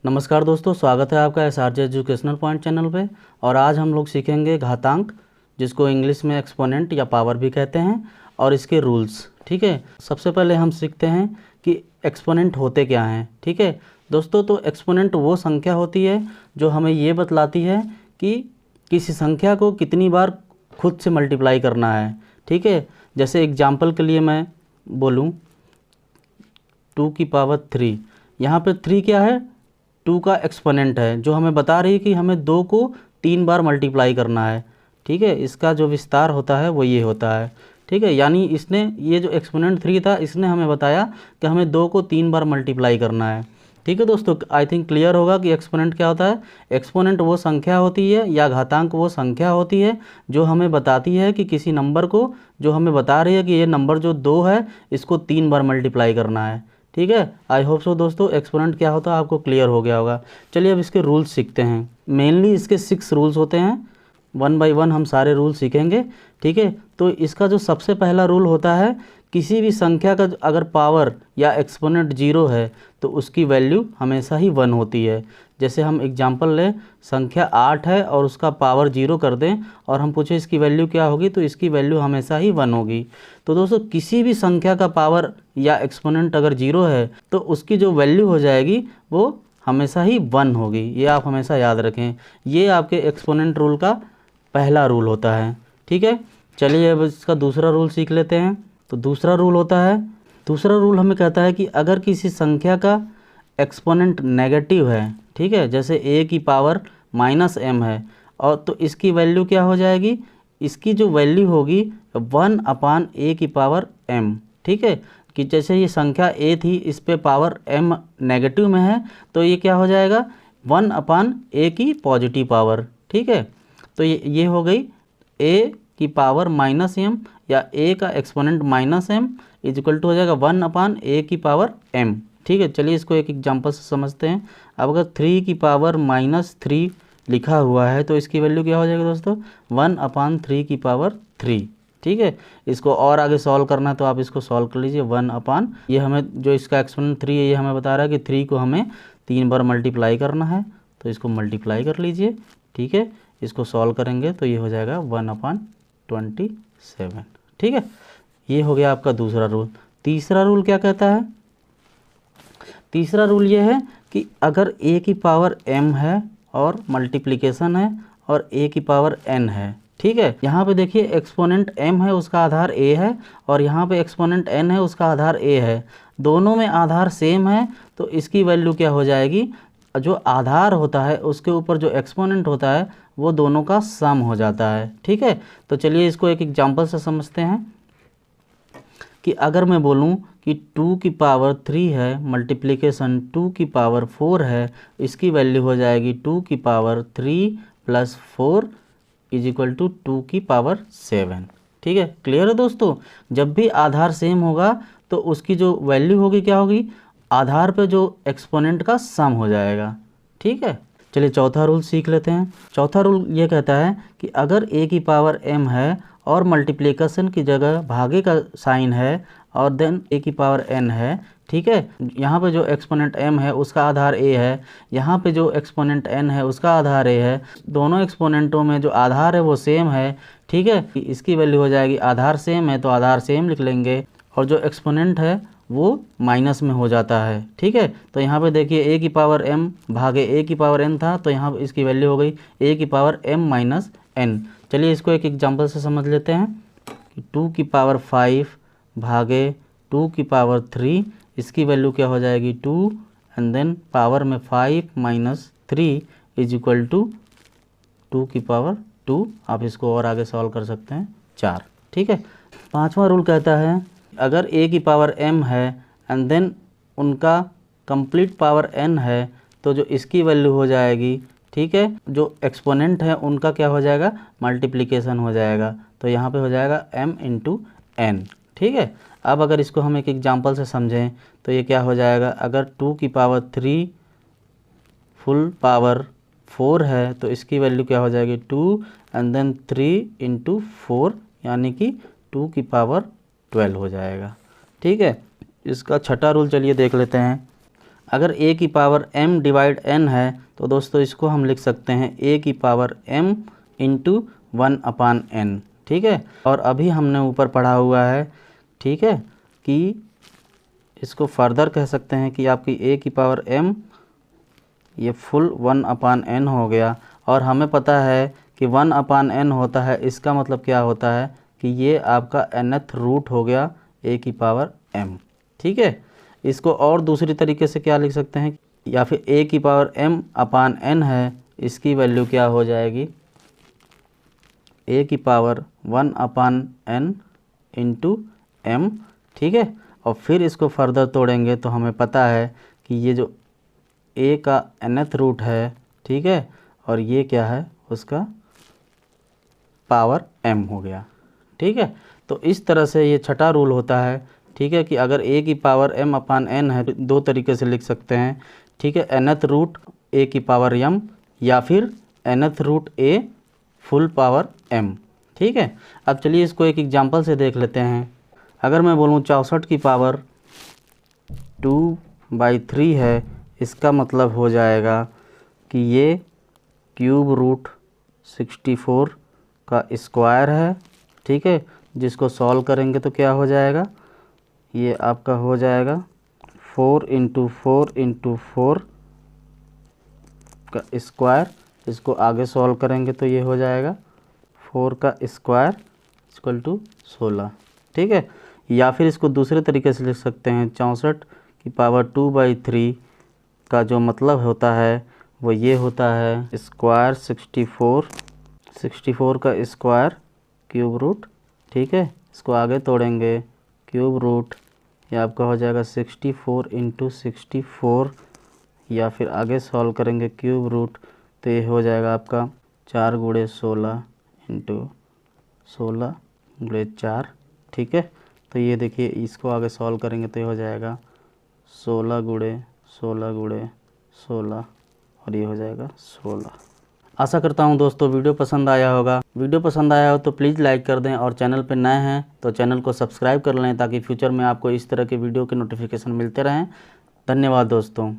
नमस्कार दोस्तों, स्वागत है आपका SRJ एजुकेशनल पॉइंट चैनल पे। और आज हम लोग सीखेंगे घातांक, जिसको इंग्लिश में एक्सपोनेंट या पावर भी कहते हैं, और इसके रूल्स। ठीक है, सबसे पहले हम सीखते हैं कि एक्सपोनेंट होते क्या हैं। ठीक है दोस्तों, तो एक्सपोनेंट वो संख्या होती है जो हमें ये बतलाती है कि किसी संख्या को कितनी बार खुद से मल्टीप्लाई करना है। ठीक है, जैसे एग्जाम्पल के लिए मैं बोलूँ 2 की पावर 3, यहाँ पे 3 क्या है, 2 का एक्सपोनेंट है, जो हमें बता रही है कि हमें 2 को 3 बार मल्टीप्लाई करना है। ठीक है, इसका जो विस्तार होता है वो ये होता है। ठीक है, यानी इसने ये जो एक्सपोनेंट 3 था, इसने हमें बताया कि हमें 2 को 3 बार मल्टीप्लाई करना है। ठीक है दोस्तों, आई थिंक क्लियर होगा कि एक्सपोनेंट क्या होता है। एक्सपोनेंट वो संख्या होती है या घातांक वो संख्या होती है जो हमें बताती है कि किसी नंबर को, जो हमें बता रही है कि ये नंबर जो 2 है इसको 3 बार मल्टीप्लाई करना है। ठीक है, आई होप सो दोस्तों एक्सपोनेंट क्या होता है आपको क्लियर हो गया होगा। चलिए अब इसके रूल्स सीखते हैं। मेनली इसके 6 रूल्स होते हैं, 1 बाय 1 हम सारे रूल सीखेंगे। ठीक है, तो इसका जो सबसे पहला रूल होता है, किसी भी संख्या का अगर पावर या एक्सपोनेंट 0 है तो उसकी वैल्यू हमेशा ही 1 होती है। जैसे हम एग्जांपल लें, संख्या 8 है और उसका पावर 0 कर दें और हम पूछें इसकी वैल्यू क्या होगी, तो इसकी वैल्यू हमेशा ही 1 होगी। तो दोस्तों किसी भी संख्या का पावर या एक्सपोनेंट अगर 0 है तो उसकी जो वैल्यू हो जाएगी वो हमेशा ही 1 होगी। ये आप हमेशा याद रखें, ये आपके एक्सपोनेंट रूल का पहला रूल होता है। ठीक है, चलिए अब इसका दूसरा रूल सीख लेते हैं। तो दूसरा रूल होता है, दूसरा रूल हमें कहता है कि अगर किसी संख्या का एक्सपोनेंट नेगेटिव है, ठीक है, जैसे a की पावर -m है, और तो इसकी वैल्यू क्या हो जाएगी, इसकी जो वैल्यू होगी 1/a की पावर m। ठीक है, कि जैसे ये संख्या a थी, इस पे पावर m नेगेटिव में है, तो ये क्या हो जाएगा 1/a की पॉजिटिव पावर। ठीक है, तो ये हो गई a की पावर -m या a का exponent -m is equal to हो जाएगा 1/a की पावर m। ठीक है, चलिए इसको एक एग्जांपल से समझते हैं। अब अगर 3 की पावर -3 लिखा हुआ है तो इसकी वैल्यू क्या हो जाएगी दोस्तों, 1/3 की पावर 3। ठीक है, इसको और आगे सॉल्व करना है तो आप इसको सॉल्व कर लीजिए। ये हमें जो इसका एक्सपोनेंट 3 है, ये हमें बता रहा है कि 3 को हमें 3 बार मल्टीप्लाई करना है, तो इसको मल्टीप्लाई कर लीजिए। ठीक है, इसको सॉल्व करेंगे तो ये हो जाएगा 1/27। ठीक है, ये हो गया आपका दूसरा रूल। तीसरा रूल क्या कहता है, तीसरा रूल ये है कि अगर a की पावर m है और मल्टीप्लिकेशन है और a की पावर n है। ठीक है, यहाँ पे देखिए एक्सपोनेंट m है, उसका आधार a है, और यहाँ पे एक्सपोनेंट n है, उसका आधार a है। दोनों में आधार सेम है, तो इसकी वैल्यू क्या हो जाएगी, जो आधार होता है उसके ऊपर जो एक्सपोनेंट होता है वो दोनों का सम हो जाता है। ठीक है, तो चलिए इसको एक एग्जांपल से समझते हैं कि अगर मैं बोलूं कि 2 की पावर 3 है मल्टीप्लिकेशन 2 की पावर 4 है, इसकी वैल्यू हो जाएगी 2 की पावर 3 + 4 इज इक्वल टू 2 की पावर 7। ठीक है, क्लियर है दोस्तों। जब भी आधार सेम होगा तो उसकी जो वैल्यू होगी क्या होगी, आधार पे जो एक्सपोनेंट का सम हो जाएगा। ठीक है, चलिए चौथा रूल सीख लेते हैं। चौथा रूल ये कहता है कि अगर a की पावर m है और मल्टीप्लिकेशन की जगह भागे का साइन है और देन a की पावर n है। ठीक है, यहाँ पे जो एक्सपोनेंट m है उसका आधार a है, यहाँ पे जो एक्सपोनेंट n है उसका आधार a है। दोनों एक्सपोनेंटों में जो आधार है वो सेम है। ठीक है, इसकी वैल्यू हो जाएगी, आधार सेम है तो आधार सेम लिख लेंगे, और जो एक्सपोनेंट है वो माइनस में हो जाता है। ठीक है, तो यहाँ पे देखिए a की पावर m भागे a की पावर n था, तो यहाँ इसकी वैल्यू हो गई a की पावर m - n। चलिए इसको एक एग्जांपल से समझ लेते हैं कि 2 की पावर 5 भागे 2 की पावर 3, इसकी वैल्यू क्या हो जाएगी 2, एंड देन पावर में 5 - 3 इज इक्वल टू 2 की पावर 2। आप इसको और आगे सॉल्व कर सकते हैं 4। ठीक है, पांचवा रूल कहता है अगर a की पावर m है एंड देन उनका कंप्लीट पावर n है, तो जो इसकी वैल्यू हो जाएगी, ठीक है, जो एक्सपोनेंट है उनका क्या हो जाएगा, मल्टीप्लिकेशन हो जाएगा, तो यहाँ पे हो जाएगा m × n। ठीक है, अब अगर इसको हम एक एग्जांपल से समझें तो ये क्या हो जाएगा, अगर 2 की पावर 3 फुल पावर 4 है तो इसकी वैल्यू क्या हो जाएगी 2 एंड देन 3 × 4 यानी कि 2 की पावर 12 हो जाएगा। ठीक है, इसका छठा रूल चलिए देख लेते हैं। अगर a की पावर m डिवाइड n है तो दोस्तों इसको हम लिख सकते हैं a की पावर m इंटू 1/n, ठीक है। और अभी हमने ऊपर पढ़ा हुआ है, ठीक है, कि इसको फर्दर कह सकते हैं कि आपकी a की पावर m ये फुल 1/n हो गया। और हमें पता है कि 1/n होता है, इसका मतलब क्या होता है कि ये आपका nth रूट हो गया a की पावर m, ठीक है। इसको और दूसरी तरीके से क्या लिख सकते हैं, या फिर a की पावर m/n है, इसकी वैल्यू क्या हो जाएगी a की पावर 1/n इंटू m, ठीक है। और फिर इसको फर्दर तोड़ेंगे तो हमें पता है कि ये जो a का nth रूट है, ठीक है, और ये क्या है उसका पावर m हो गया, ठीक है। तो इस तरह से ये छठा रूल होता है, ठीक है, कि अगर a की पावर m/n है तो दो तरीके से लिख सकते हैं, ठीक है, nth रूट a की पावर m या फिर nth root a full power m, ठीक है। अब चलिए इसको एक एग्जांपल से देख लेते हैं। अगर मैं बोलूँ 64 की पावर 2/3 है, इसका मतलब हो जाएगा कि ये क्यूब रूट 64 का स्क्वायर है, ठीक है, जिसको सॉल्व करेंगे तो क्या हो जाएगा, ये आपका हो जाएगा 4 इंटू 4 इंटू 4 का स्क्वायर। इसको आगे सॉल्व करेंगे तो ये हो जाएगा 4 का स्क्वायर इक्वल टू 16, ठीक है। या फिर इसको दूसरे तरीके से लिख सकते हैं 64 की पावर 2/3 का जो मतलब होता है वो ये होता है स्क्वायर 64 का स्क्वायर क्यूब रूट, ठीक है। इसको आगे तोड़ेंगे क्यूब रूट, ये आपका हो जाएगा 64 इंटू 64, या फिर आगे सॉल्व करेंगे क्यूब रूट तो ये हो जाएगा आपका 4 गुणे 16 इंटू 16 गुणे 4, ठीक है। तो ये देखिए इसको आगे सॉल्व करेंगे तो ये हो जाएगा 16 गुणे 16 गुणे 16 और ये हो जाएगा 16। आशा करता हूँ दोस्तों वीडियो पसंद आया होगा। वीडियो पसंद आया हो तो प्लीज़ लाइक कर दें और चैनल पर नए हैं तो चैनल को सब्सक्राइब कर लें ताकि फ्यूचर में आपको इस तरह के वीडियो के नोटिफिकेशन मिलते रहें। धन्यवाद दोस्तों।